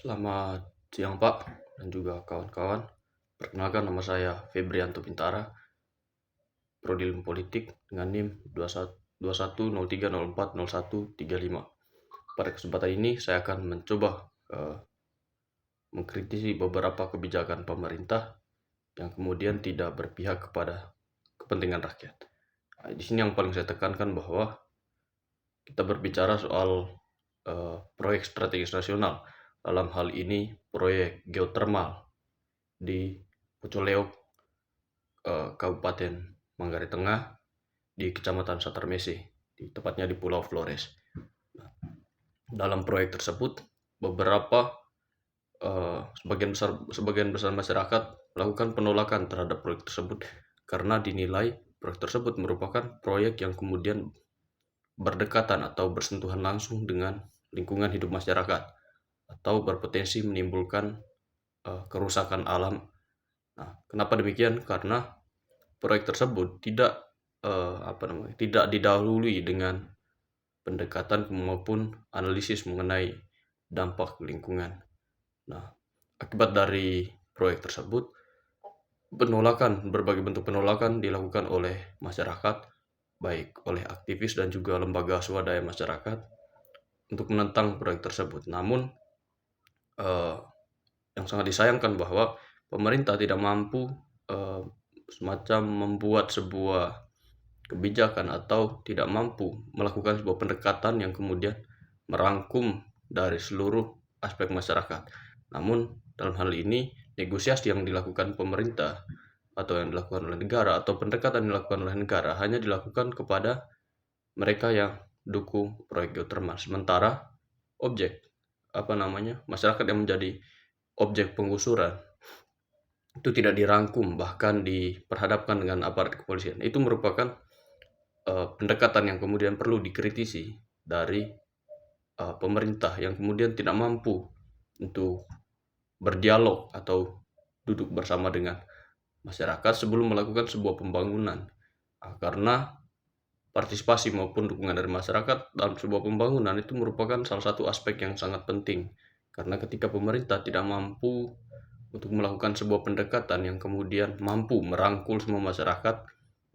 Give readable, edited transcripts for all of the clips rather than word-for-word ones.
Selamat siang Pak dan juga kawan-kawan. Perkenalkan, nama saya Febrianto Bintara, Prodi Ilmu Politik dengan NIM 2103040135. Pada kesempatan ini saya akan mencoba mengkritisi beberapa kebijakan pemerintah yang kemudian tidak berpihak kepada kepentingan rakyat. Di sini yang paling saya tekankan bahwa kita berbicara soal proyek strategis nasional. Dalam hal ini proyek geotermal di Pucholeo, Kabupaten Manggarai Tengah, di Kecamatan Satarmese, tepatnya di Pulau Flores. Dalam proyek tersebut, sebagian besar masyarakat melakukan penolakan terhadap proyek tersebut karena dinilai proyek tersebut merupakan proyek yang kemudian berdekatan atau bersentuhan langsung dengan lingkungan hidup masyarakat atau berpotensi menimbulkan kerusakan alam. Nah, kenapa demikian? Karena proyek tersebut tidak didahului dengan pendekatan maupun analisis mengenai dampak lingkungan. Nah, akibat dari proyek tersebut, berbagai bentuk penolakan dilakukan oleh masyarakat, baik oleh aktivis dan juga lembaga swadaya masyarakat untuk menentang proyek tersebut. Namun yang sangat disayangkan bahwa pemerintah tidak mampu semacam membuat sebuah kebijakan atau tidak mampu melakukan sebuah pendekatan yang kemudian merangkum dari seluruh aspek masyarakat. Namun dalam hal ini negosiasi yang dilakukan pemerintah atau yang dilakukan oleh negara atau pendekatan yang dilakukan oleh negara hanya dilakukan kepada mereka yang dukung proyek geotermal, sementara masyarakat yang menjadi objek penggusuran itu tidak dirangkum, bahkan diperhadapkan dengan aparat kepolisian. Itu merupakan pendekatan yang kemudian perlu dikritisi dari pemerintah yang kemudian tidak mampu untuk berdialog atau duduk bersama dengan masyarakat sebelum melakukan sebuah pembangunan. Karena partisipasi maupun dukungan dari masyarakat dalam sebuah pembangunan itu merupakan salah satu aspek yang sangat penting. Karena ketika pemerintah tidak mampu untuk melakukan sebuah pendekatan yang kemudian mampu merangkul semua masyarakat,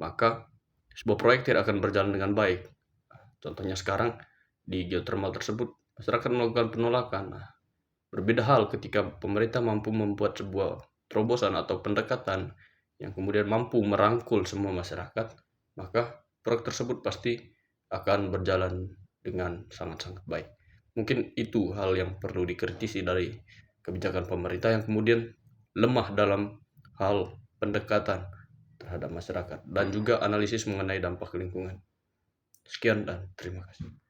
maka sebuah proyek tidak akan berjalan dengan baik. Contohnya sekarang di geothermal tersebut, masyarakat melakukan penolakan. Berbeda hal ketika pemerintah mampu membuat sebuah terobosan atau pendekatan yang kemudian mampu merangkul semua masyarakat, maka proyek tersebut pasti akan berjalan dengan sangat-sangat baik. Mungkin itu hal yang perlu dikritisi dari kebijakan pemerintah yang kemudian lemah dalam hal pendekatan terhadap masyarakat dan juga analisis mengenai dampak lingkungan. Sekian dan terima kasih.